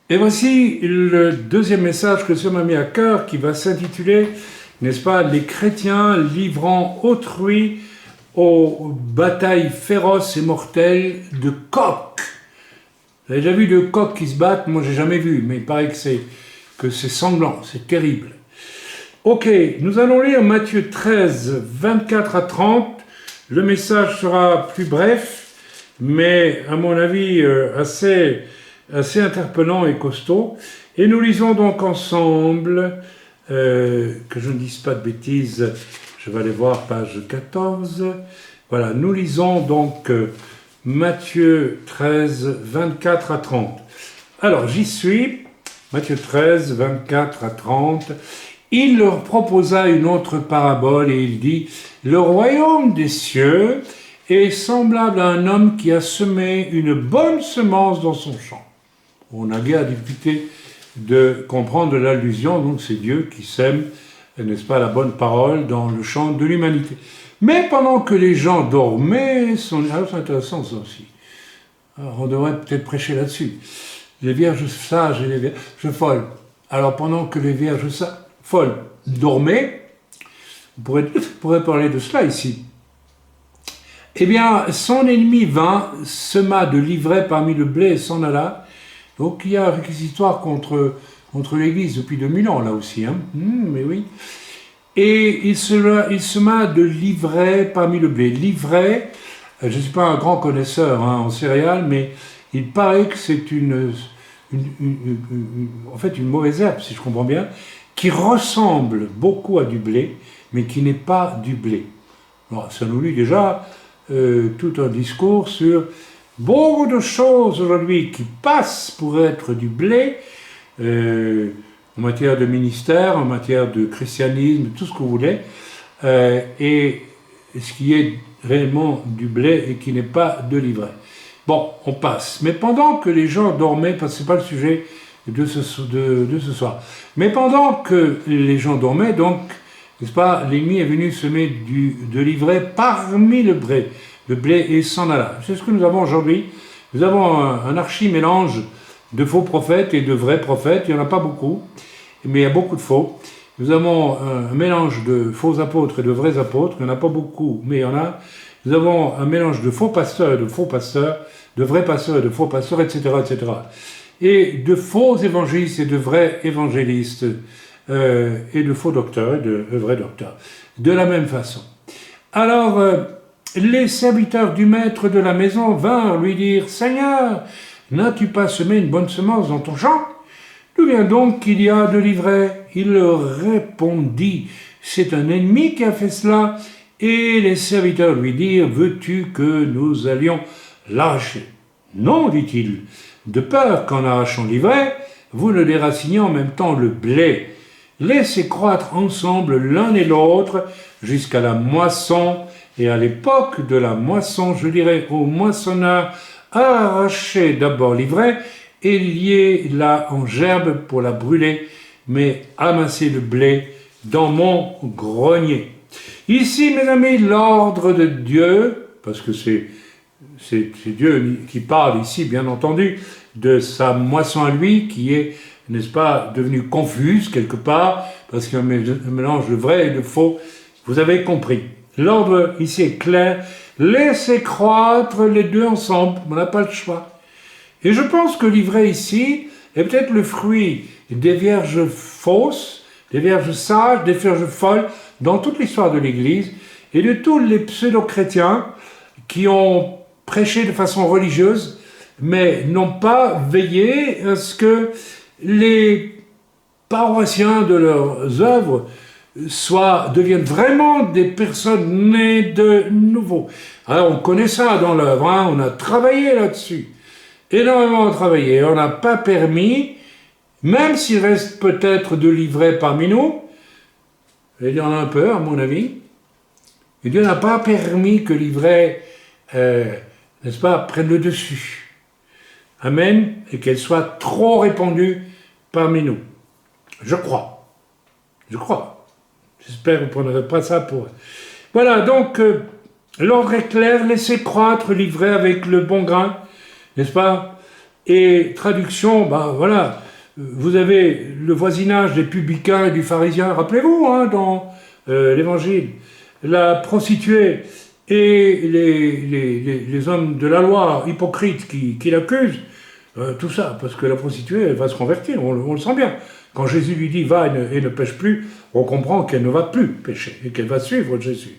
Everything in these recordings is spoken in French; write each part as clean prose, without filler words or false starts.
Et voici le deuxième message que le Seigneur m'a mis à cœur qui va s'intituler, n'est-ce pas, les chrétiens livrant autrui aux batailles féroces et mortelles de coqs. Vous avez déjà vu de coqs qui se battent? Moi, j'ai jamais vu, mais il paraît que c'est sanglant, c'est terrible. Ok, nous allons lire Matthieu 13, 24 à 30. Le message sera plus bref, mais à mon avis assez interpellant et costaud. Et nous lisons donc ensemble, que je ne dise pas de bêtises, je vais aller voir page 14. Voilà, nous lisons donc Matthieu 13, 24 à 30. Alors, j'y suis, Matthieu 13, 24 à 30. Il leur proposa une autre parabole et il dit « Le royaume des cieux est semblable à un homme qui a semé une bonne semence dans son champ. » On a guère difficulté de comprendre l'allusion, donc c'est Dieu qui sème, n'est-ce pas, la bonne parole dans le champ de l'humanité. Mais pendant que les gens dormaient, alors c'est intéressant ça aussi, alors, on devrait peut-être prêcher là-dessus, les vierges sages et les vierges folles. Alors pendant que les vierges folles dormaient, on pourrait parler de cela ici, eh bien son ennemi vint, sema de l'ivraie parmi le blé et s'en alla. Donc il y a un réquisitoire contre l'Église depuis 2000 ans là aussi, hein. Mais oui. Et il sema de l'ivraie parmi le blé. L'ivraie, je ne suis pas un grand connaisseur en céréales, mais il paraît que c'est en fait une mauvaise herbe, si je comprends bien, qui ressemble beaucoup à du blé, mais qui n'est pas du blé. Alors, ça nous lit déjà tout un discours sur beaucoup de choses aujourd'hui qui passent pour être du blé, en matière de ministère, en matière de christianisme, tout ce que vous voulez, et ce qui est réellement du blé et qui n'est pas de l'ivraie. Bon, on passe. Mais pendant que les gens dormaient, parce que ce n'est pas le sujet de ce soir, mais pendant que les gens dormaient, donc, n'est-ce pas, l'ennemi est venu semer de l'ivraie parmi le blé et s'en alla. C'est ce que nous avons aujourd'hui. Nous avons un archi-mélange de faux prophètes et de vrais prophètes. Il n'y en a pas beaucoup, mais il y a beaucoup de faux. Nous avons un mélange de faux apôtres et de vrais apôtres. Il n'y en a pas beaucoup, mais il y en a. Nous avons un mélange de faux pasteurs et de faux pasteurs, de vrais pasteurs et de faux pasteurs, etc., etc. Et de faux évangélistes et de vrais évangélistes, et de faux docteurs et de vrais docteurs. De la même façon. Alors, les serviteurs du maître de la maison vinrent lui dire « Seigneur, n'as-tu pas semé une bonne semence dans ton champ? D'où vient donc qu'il y a de l'ivraie ?» Il leur répondit « C'est un ennemi qui a fait cela. » Et les serviteurs lui dirent « Veux-tu que nous allions l'arracher ?» « Non, dit-il, de peur qu'en arrachant l'ivraie, vous ne déraciniez en même temps le blé. Laissez croître ensemble l'un et l'autre jusqu'à la moisson. Et à l'époque de la moisson, je dirai au moissonneur, arrachez d'abord l'ivraie et liez-la en gerbe pour la brûler, mais amassez le blé dans mon grenier. » Ici, mes amis, l'ordre de Dieu, parce que c'est Dieu qui parle ici, bien entendu, de sa moisson à lui, qui est, n'est-ce pas, devenue confuse quelque part, parce qu'il y a un mélange de vrai et de faux. Vous avez compris. L'ordre ici est clair. Laissez croître les deux ensemble. On n'a pas le choix. Et je pense que l'ivraie ici est peut-être le fruit des vierges fausses, des vierges sages, des vierges folles, dans toute l'histoire de l'Église, et de tous les pseudo-chrétiens qui ont prêché de façon religieuse, mais n'ont pas veillé à ce que les paroissiens de leurs œuvres deviennent vraiment des personnes nées de nouveau. Alors on connaît ça dans l'œuvre, on a travaillé là-dessus, énormément travaillé, on n'a pas permis, même s'il reste peut-être de l'ivraie parmi nous, et il y en a un peu à mon avis, et Dieu n'a pas permis que l'ivraie, n'est-ce pas, prenne le dessus. Amen, et qu'elle soit trop répandue parmi nous. Je crois. J'espère que vous ne prendrez pas ça pour... Voilà, donc, l'ordre est clair, laissez croître l'ivraie avec le bon grain, n'est-ce pas? Et traduction, ben voilà, vous avez le voisinage des publicains et du pharisien, rappelez-vous, hein, dans l'Évangile, la prostituée et les hommes de la loi hypocrites qui l'accusent, tout ça, parce que la prostituée, elle va se convertir, on le sent bien. Quand Jésus lui dit « va et ne pêche plus », on comprend qu'elle ne va plus pécher et qu'elle va suivre Jésus.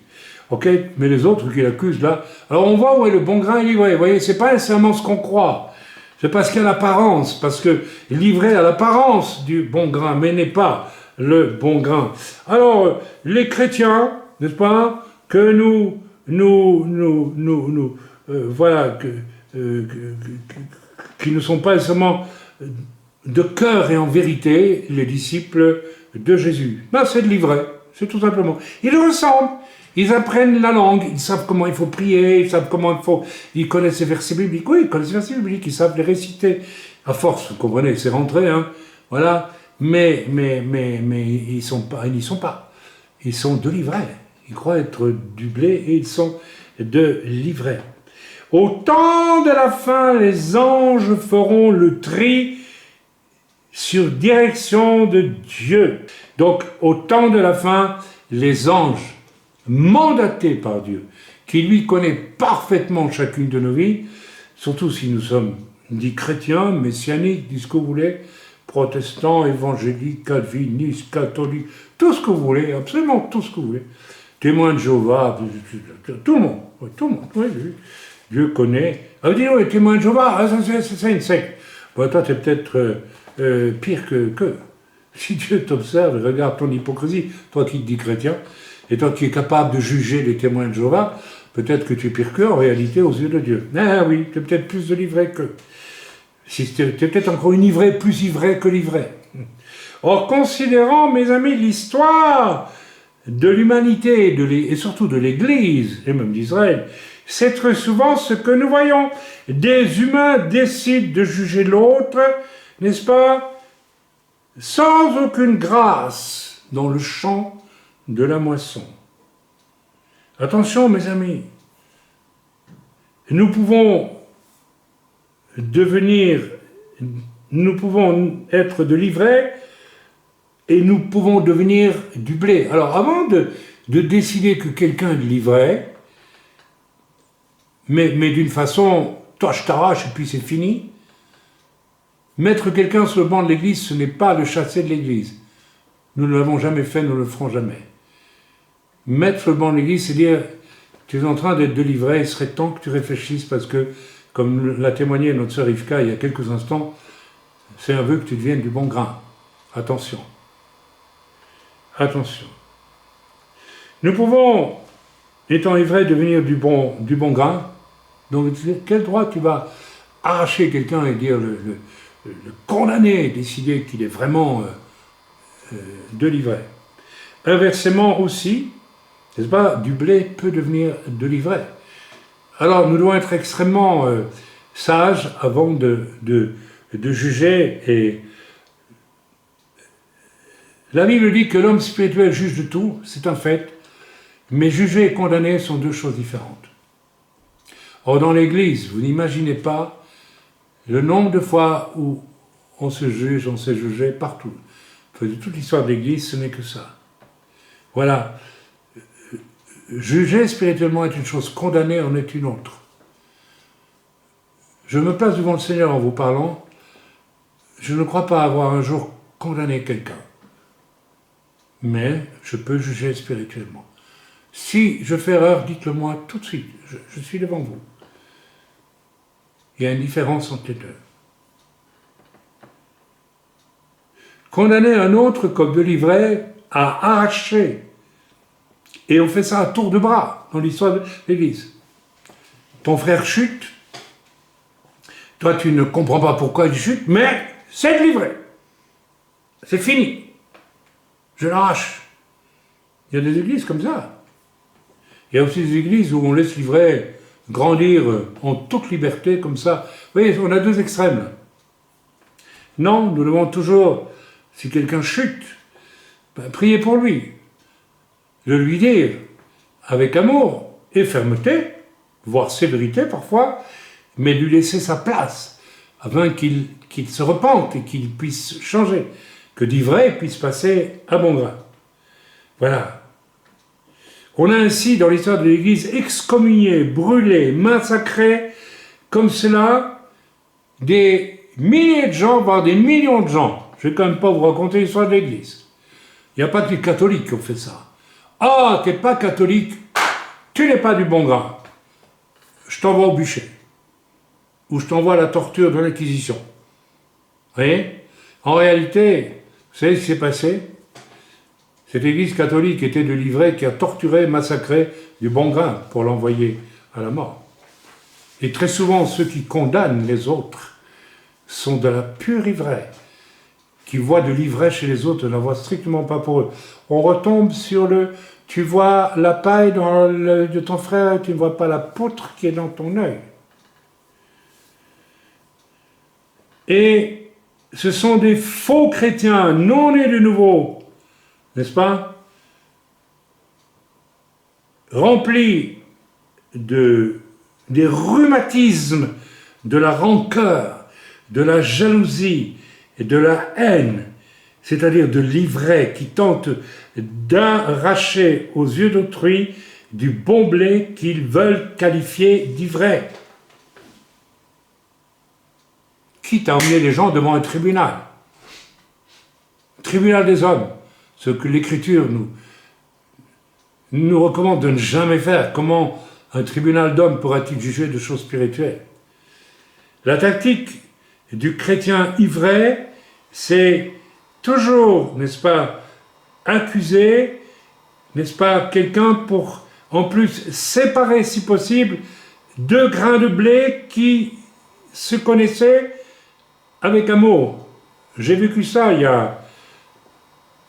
Ok, mais les autres qui l'accusent là, alors on voit où est le bon grain et l'ivraie. Vous voyez, c'est pas nécessairement ce qu'on croit. C'est parce qu'il y a l'apparence, parce que l'ivraie a l'apparence du bon grain, mais n'est pas le bon grain. Alors, les chrétiens, n'est-ce pas, que voilà, qui ne sont pas seulement de cœur et en vérité les disciples de Jésus. Ben, c'est de l'ivraie, c'est tout simplement. Ils ressemblent. Ils apprennent la langue, ils savent comment il faut prier, ils savent comment il faut... Ils connaissent les versets bibliques, oui, ils connaissent les versets bibliques, ils savent les réciter. À force, vous comprenez, c'est rentré, hein, voilà. Mais ils n'y sont pas. Ils sont de l'ivraie. Ils croient être du blé et ils sont de l'ivraie. Au temps de la fin, les anges feront le tri sur direction de Dieu. Donc, au temps de la fin, les anges mandaté par Dieu, qui lui connaît parfaitement chacune de nos vies, surtout si nous sommes dits chrétiens, messianiques, dites ce que vous voulez, protestants, évangéliques, calvinistes, catholiques, tout ce que vous voulez, absolument tout ce que vous voulez, témoins de Jéhovah, tout le monde, oui, Dieu connaît. Ah, dis donc, les témoins de Jéhovah, ah, c'est une secte. Bon, toi, tu es peut-être pire que. Si Dieu t'observe, regarde ton hypocrisie, toi qui te dis chrétien, et toi qui es capable de juger les témoins de Jéhovah, peut-être que tu es pire qu'eux en réalité aux yeux de Dieu. Ah oui, tu es peut-être plus de l'ivraie qu'eux. Si tu es peut-être encore une ivraie plus ivraie que l'ivraie. Or, considérant, mes amis, l'histoire de l'humanité et surtout de l'Église, et même d'Israël, c'est très souvent ce que nous voyons. Des humains décident de juger l'autre, n'est-ce pas, sans aucune grâce dans le champ de la moisson. Attention, mes amis, nous pouvons être de l'ivraie et nous pouvons devenir du blé. Alors, avant de décider que quelqu'un est de l'ivraie, mais d'une façon, toi je t'arrache et puis c'est fini, mettre quelqu'un sur le banc de l'église, ce n'est pas le chasser de l'église. Nous ne l'avons jamais fait, nous ne le ferons jamais. Mettre sur le banc de l'église, c'est dire, tu es en train d'être de l'ivraie, il serait temps que tu réfléchisses parce que, comme l'a témoigné notre sœur Yvka il y a quelques instants, c'est un vœu que tu deviennes du bon grain. Attention. Attention. Nous pouvons, étant ivraie, devenir du bon grain. Donc, quel droit tu vas arracher quelqu'un et dire le condamner, décider qu'il est vraiment de l'ivraie. Inversement aussi, n'est-ce pas, du blé peut devenir de l'ivraie. Alors nous devons être extrêmement sages avant de juger. Et la Bible dit que l'homme spirituel juge de tout, c'est un fait, mais juger et condamner sont deux choses différentes. Or dans l'Église, vous n'imaginez pas le nombre de fois où on se juge, on s'est jugé partout. De toute l'histoire de l'Église, ce n'est que ça. Voilà. Juger spirituellement est une chose, condamner en est une autre. Je me place devant le Seigneur en vous parlant, je ne crois pas avoir un jour condamné quelqu'un. Mais je peux juger spirituellement. Si je fais erreur, dites-le moi tout de suite, je suis devant vous. Il y a une différence entre les deux. Condamner un autre comme de l'ivraie à arracher. Et on fait ça à tour de bras dans l'histoire de l'Église. Ton frère chute, toi tu ne comprends pas pourquoi il chute, mais c'est de l'ivraie. C'est fini. Je l'arrache. Il y a des églises comme ça. Il y a aussi des églises où on laisse l'ivraie grandir en toute liberté comme ça. Vous voyez, on a deux extrêmes là. Non, nous devons toujours, si quelqu'un chute, prier pour lui. De lui dire, avec amour et fermeté, voire sévérité parfois, mais lui laisser sa place. afin qu'il se repente et qu'il puisse changer, que d'ivraie puisse passer à bon grain. Voilà. On a ainsi, dans l'histoire de l'Église, excommunié, brûlé, massacré, comme cela, des milliers de gens, voire des millions de gens. Je ne vais quand même pas vous raconter l'histoire de l'Église. Il n'y a pas que les catholiques qui ont fait ça. Ah, tu n'es pas catholique, tu n'es pas du bon grain. Je t'envoie au bûcher. Ou je t'envoie à la torture de l'Inquisition. Vous voyez? En réalité, vous savez ce qui s'est passé? Cette église catholique était de l'ivraie qui a torturé, massacré du bon grain pour l'envoyer à la mort. Et très souvent, ceux qui condamnent les autres sont de la pure ivraie, qui voient de l'ivraie chez les autres, ne la voient strictement pas pour eux. On retombe sur le « tu vois la paille dans l'œil de ton frère, tu ne vois pas la poutre qui est dans ton œil ». Et ce sont des faux chrétiens, non nés de nouveau, n'est-ce pas? Remplis des rhumatismes, de la rancœur, de la jalousie et de la haine, c'est-à-dire de l'ivraie qui tente d'arracher aux yeux d'autrui du bon blé qu'ils veulent qualifier d'ivraie. Quitte à emmener les gens devant un tribunal des hommes, ce que l'Écriture nous recommande de ne jamais faire. Comment un tribunal d'hommes pourra-t-il juger de choses spirituelles? La tactique du chrétien ivraie, c'est toujours, n'est-ce pas, accuser, n'est-ce pas, quelqu'un pour, en plus, séparer, si possible, deux grains de blé qui se connaissaient avec amour. J'ai vécu ça il y a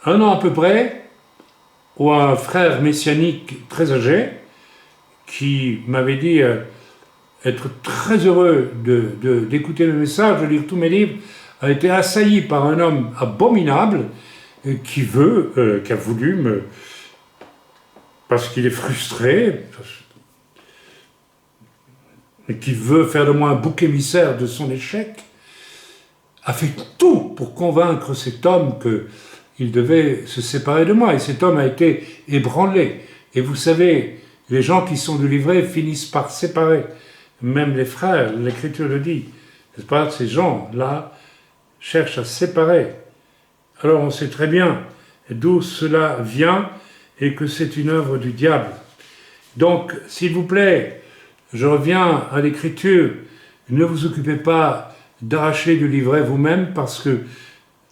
un an à peu près, où un frère messianique très âgé, qui m'avait dit être très heureux d'écouter le message, de lire tous mes livres, a été assailli par un homme abominable qui a voulu parce qu'il est frustré, et qui veut faire de moi un bouc émissaire de son échec, a fait tout pour convaincre cet homme qu'il devait se séparer de moi. Et cet homme a été ébranlé. Et vous savez, les gens qui sont de l'ivraie finissent par séparer. Même les frères, l'Écriture le dit. C'est pas, ces gens-là cherchent à séparer. Alors on sait très bien d'où cela vient et que c'est une œuvre du diable. Donc, s'il vous plaît, je reviens à l'Écriture. Ne vous occupez pas d'arracher de l'ivraie vous-même, parce que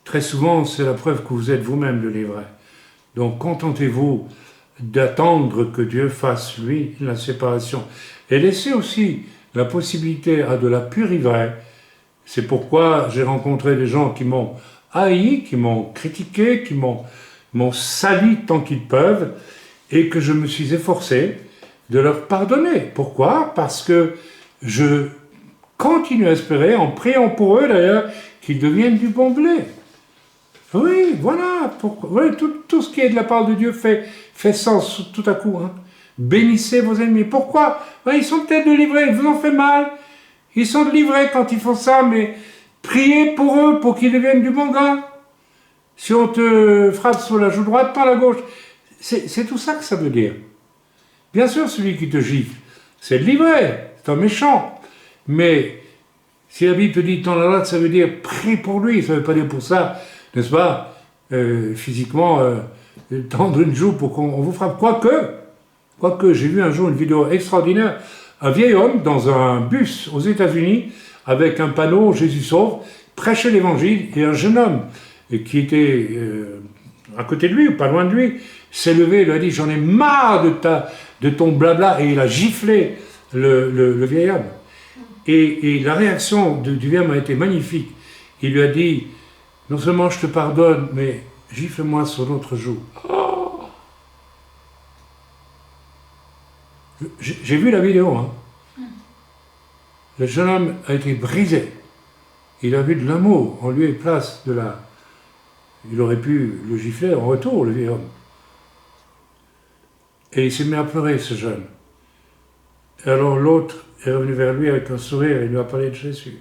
très souvent, c'est la preuve que vous êtes vous-même de l'ivraie. Donc, contentez-vous d'attendre que Dieu fasse, lui, la séparation. Et laissez aussi la possibilité à de la pure ivraie. C'est pourquoi j'ai rencontré des gens qui m'ont haï, qui m'ont critiqué, qui m'ont sali tant qu'ils peuvent, et que je me suis efforcé de leur pardonner. Pourquoi? Parce que je continue à espérer, en priant pour eux d'ailleurs, qu'ils deviennent du bon blé. Oui, voilà. Oui, tout ce qui est de la part de Dieu fait sens tout à coup. Hein. Bénissez vos ennemis. Pourquoi? Ils sont peut-être de l'ivraie, ils vous en fait mal. Ils sont de l'ivraie quand ils font ça, mais priez pour eux, pour qu'ils deviennent du bon grain. Si on te frappe sur la joue droite, pas la gauche. C'est tout ça que ça veut dire. Bien sûr, celui qui te gifle, c'est de l'ivraie, c'est un méchant. Mais si la Bible te dit tends la droite, ça veut dire prie pour lui, ça ne veut pas dire pour ça, n'est-ce pas, physiquement, tendre une joue pour qu'on vous frappe. Quoique, j'ai vu un jour une vidéo extraordinaire, un vieil homme dans un bus aux États-Unis avec un panneau Jésus sauve, prêchait l'évangile, et un jeune homme qui était à côté de lui, ou pas loin de lui, s'est levé et lui a dit j'en ai marre de ton blabla, et il a giflé le vieil homme. Et la réaction du vieil homme a été magnifique. Il lui a dit non seulement je te pardonne, mais gifle-moi sur l'autre joue. Oh, j'ai vu la vidéo. Hein. Le jeune homme a été brisé. Il a vu de l'amour en lieu et place de la... Il aurait pu le gifler en retour, le vieil homme. Et il s'est mis à pleurer, ce jeune. Et alors l'autre est revenu vers lui avec un sourire et lui a parlé de Jésus.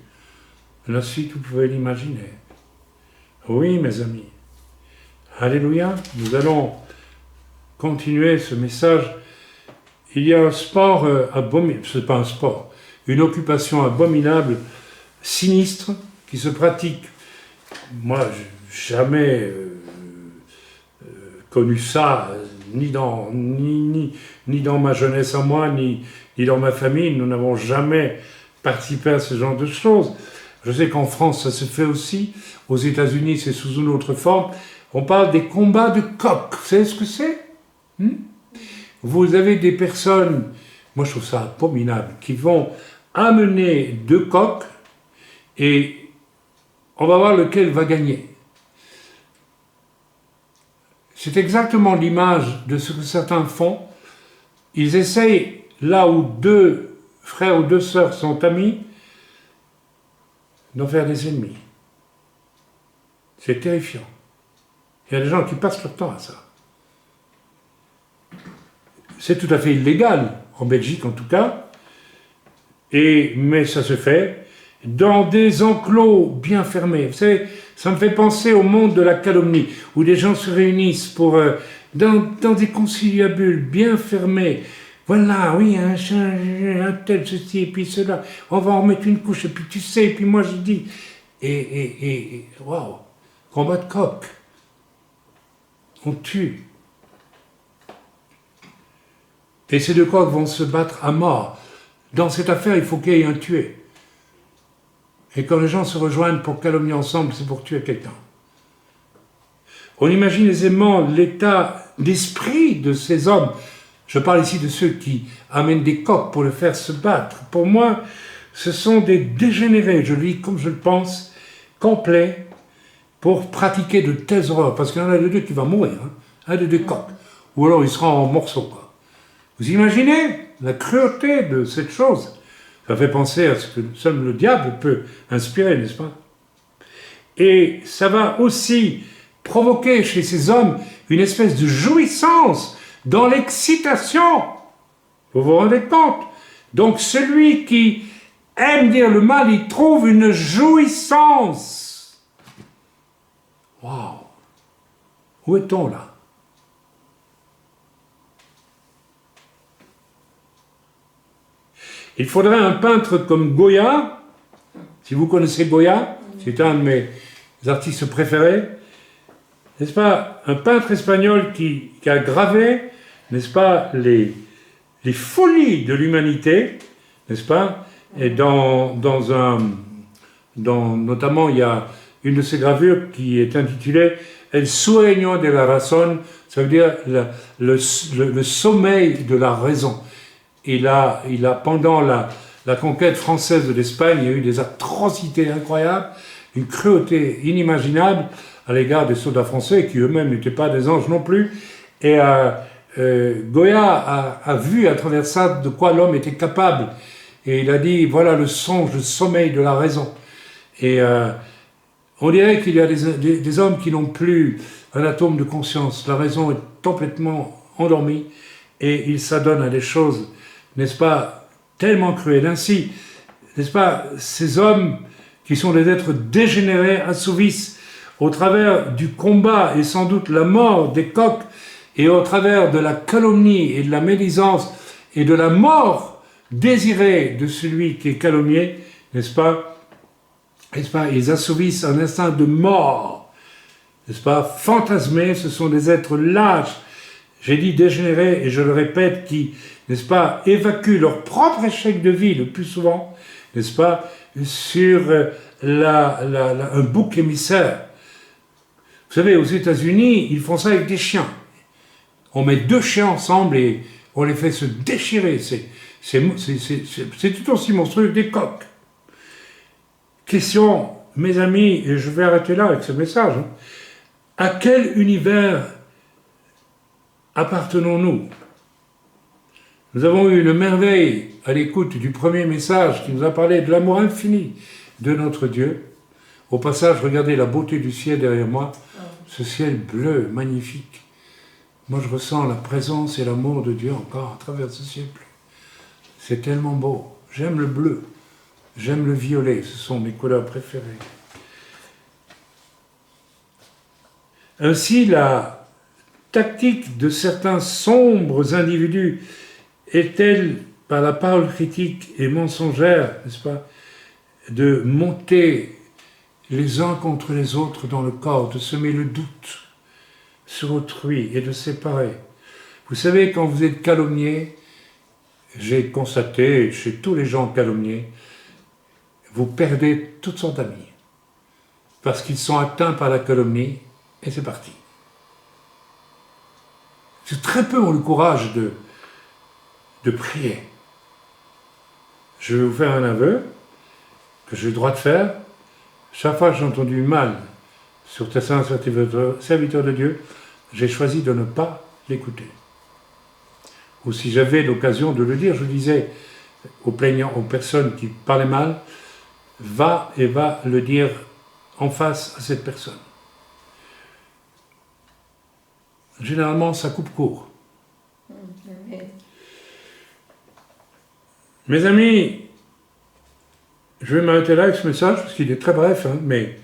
la suite, vous pouvez l'imaginer. Oui, mes amis. Alléluia. Nous allons continuer ce message. Il y a un sport abominable, c'est pas un sport, une occupation abominable, sinistre, qui se pratique. Moi, j'ai jamais connu ça, ni dans ma jeunesse à moi, ni dans ma famille. Nous n'avons jamais participé à ce genre de choses. Je sais qu'en France, ça se fait aussi. Aux États-Unis, c'est sous une autre forme. On parle des combats de coqs. Vous savez ce que c'est? Vous avez des personnes, moi je trouve ça abominable, qui vont amener 2 coqs et on va voir lequel va gagner. C'est exactement l'image de ce que certains font. Ils essayent, là où 2 frères ou 2 sœurs sont amis, d'en faire des ennemis. C'est terrifiant. Il y a des gens qui passent leur temps à ça. C'est tout à fait illégal, en Belgique en tout cas, mais ça se fait dans des enclos bien fermés. Vous savez, ça me fait penser au monde de la calomnie, où des gens se réunissent pour, dans des conciliabules bien fermés. Voilà, oui, un tel, ceci, et puis cela, on va en mettre une couche, et puis tu sais, et puis moi je dis, et waouh, combat de coq, on tue. Et ces 2 coqs vont se battre à mort. Dans cette affaire, il faut qu'il y ait un tué. Et quand les gens se rejoignent pour calomnier ensemble, c'est pour tuer quelqu'un. On imagine aisément l'état d'esprit de ces hommes. Je parle ici de ceux qui amènent des coqs pour le faire se battre. Pour moi, ce sont des dégénérés, je le dis comme je le pense, complets, pour pratiquer de telles horreurs. Parce qu'il y en a de 2 qui va mourir, un des 2 coqs. Ou alors il sera en morceaux, quoi. Vous imaginez la cruauté de cette chose? Ça fait penser à ce que seul le diable peut inspirer, n'est-ce pas? Et ça va aussi provoquer chez ces hommes une espèce de jouissance dans l'excitation. Vous vous rendez compte? Donc celui qui aime dire le mal, il trouve une jouissance. Waouh! Où est-on là? Il faudrait un peintre comme Goya, si vous connaissez Goya, c'est un de mes artistes préférés, n'est-ce pas, un peintre espagnol qui a gravé, n'est-ce pas, les folies de l'humanité, n'est-ce pas, et notamment il y a une de ces gravures qui est intitulée El sueño de la razón, ça veut dire le sommeil de la raison. Il a pendant la conquête française de l'Espagne, il y a eu des atrocités incroyables, une cruauté inimaginable à l'égard des soldats français, qui eux-mêmes n'étaient pas des anges non plus. Et Goya a vu à travers ça de quoi l'homme était capable. Et il a dit, voilà le songe, le sommeil de la raison. Et on dirait qu'il y a des hommes qui n'ont plus un atome de conscience. La raison est complètement endormie et ils s'adonnent à des choses, n'est-ce pas, tellement cruelles. Ainsi, n'est-ce pas, ces hommes qui sont des êtres dégénérés assouvissent au travers du combat et sans doute la mort des coqs et au travers de la calomnie et de la médisance et de la mort désirée de celui qui est calomnié, n'est-ce pas, ils assouvissent un instinct de mort, n'est-ce pas, fantasmés. Ce sont des êtres lâches, j'ai dit dégénérés, et je le répète, qui, n'est-ce pas, évacuent leur propre échec de vie le plus souvent, n'est-ce pas, sur un bouc émissaire. Vous savez, aux États-Unis, ils font ça avec des chiens. On met 2 chiens ensemble et on les fait se déchirer. C'est tout aussi monstrueux que des coqs. Question, mes amis, et je vais arrêter là avec ce message. À quel univers appartenons-nous? Nous avons eu une merveille à l'écoute du premier message qui nous a parlé de l'amour infini de notre Dieu. Au passage, regardez la beauté du ciel derrière moi, ce ciel bleu, magnifique. Moi, je ressens la présence et l'amour de Dieu encore à travers ce ciel bleu. C'est tellement beau. J'aime le bleu. J'aime le violet, ce sont mes couleurs préférées. Ainsi, la tactique de certains sombres individus est-elle, par la parole critique et mensongère, n'est-ce pas, de monter les uns contre les autres dans le corps, de semer le doute sur autrui et de séparer. Vous savez, quand vous êtes calomnié, j'ai constaté chez tous les gens calomniés, vous perdez toutes sortes d'amis. Parce qu'ils sont atteints par la calomnie, et c'est parti. C'est très peu ont le courage de prier. Je vais vous faire un aveu que j'ai le droit de faire. Chaque fois que j'ai entendu mal sur tes saints serviteurs de Dieu, j'ai choisi de ne pas l'écouter. Ou si j'avais l'occasion de le dire, je disais aux plaignants, aux personnes qui parlaient mal, va le dire en face à cette personne. Généralement, ça coupe court. Mes amis, je vais m'arrêter là avec ce message, parce qu'il est très bref, hein, mais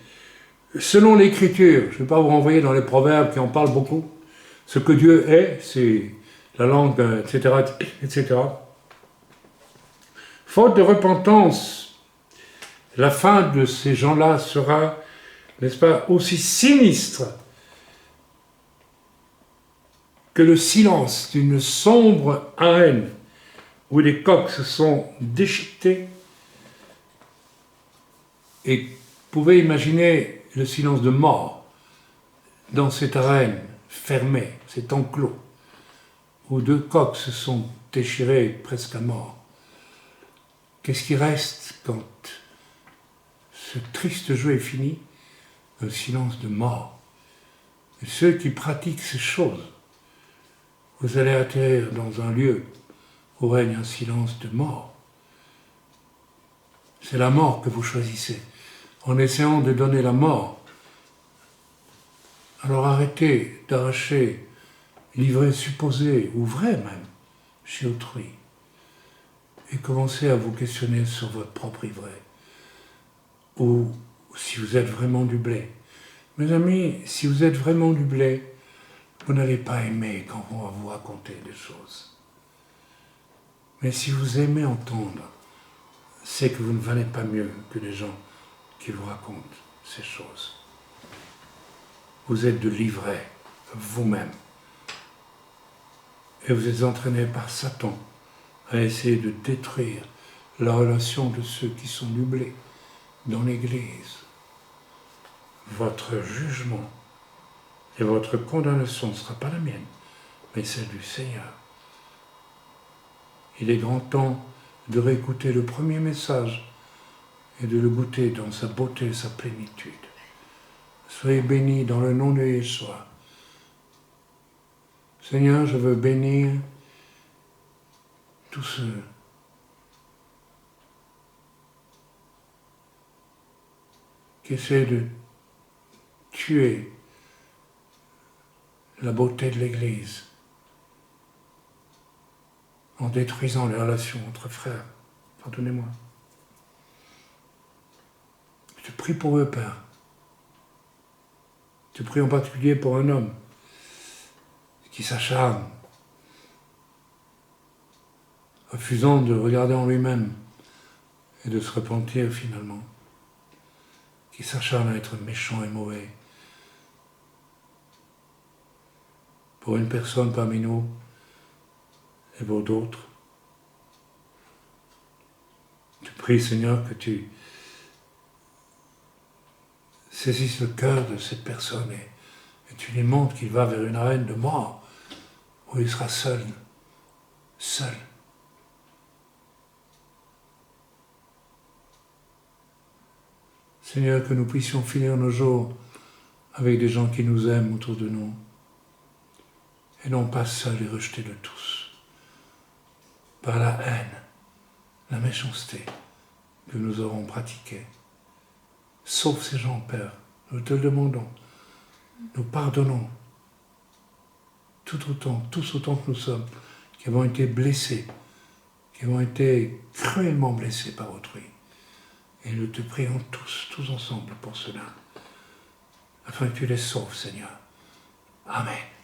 selon l'Écriture, je ne vais pas vous renvoyer dans les proverbes qui en parlent beaucoup, ce que Dieu est, c'est la langue, etc., etc. Faute de repentance, la fin de ces gens-là sera, n'est-ce pas, aussi sinistre que le silence d'une sombre arène où les coqs se sont déchiquetés. Et vous pouvez imaginer le silence de mort dans cette arène fermée, cet enclos, où deux coqs se sont déchirés presque à mort. Qu'est-ce qui reste quand ce triste jeu est fini? Un silence de mort. Et ceux qui pratiquent ces choses, vous allez atterrir dans un lieu où règne un silence de mort. C'est la mort que vous choisissez, en essayant de donner la mort. Alors arrêtez d'arracher l'ivresse supposée, ou vraie même, chez autrui, et commencez à vous questionner sur votre propre ivresse, ou si vous êtes vraiment du blé. Mes amis, si vous êtes vraiment du blé, vous n'allez pas aimer quand on va vous raconter des choses. Mais si vous aimez entendre, c'est que vous ne valez pas mieux que les gens qui vous racontent ces choses. Vous êtes de l'ivraie, vous-même. Et vous êtes entraîné par Satan à essayer de détruire la relation de ceux qui sont du blé dans l'Église. Votre jugement et votre condamnation ne sera pas la mienne, mais celle du Seigneur. Il est grand temps de réécouter le premier message et de le goûter dans sa beauté et sa plénitude. Soyez bénis dans le nom de Yeshua. Seigneur, je veux bénir tous ceux qui essaient de tuer la beauté de l'Église en détruisant les relations entre frères. Pardonnez-moi. Je prie pour eux, Père. Je prie en particulier pour un homme qui s'acharne, refusant de regarder en lui-même et de se repentir finalement, qui s'acharne à être méchant et mauvais. Pour une personne parmi nous et pour d'autres. Je prie, Seigneur, que tu saisisses le cœur de cette personne et tu lui montres qu'il va vers une arène de mort où il sera seul. Seigneur, que nous puissions finir nos jours avec des gens qui nous aiment autour de nous et non pas seuls et rejetés de tous par la haine, la méchanceté que nous aurons pratiquée. Sauve ces gens, Père, nous te le demandons. Nous pardonnons tous autant que nous sommes, qui avons été blessés, qui avons été cruellement blessés par autrui. Et nous te prions tous ensemble pour cela, afin que tu les sauves, Seigneur. Amen.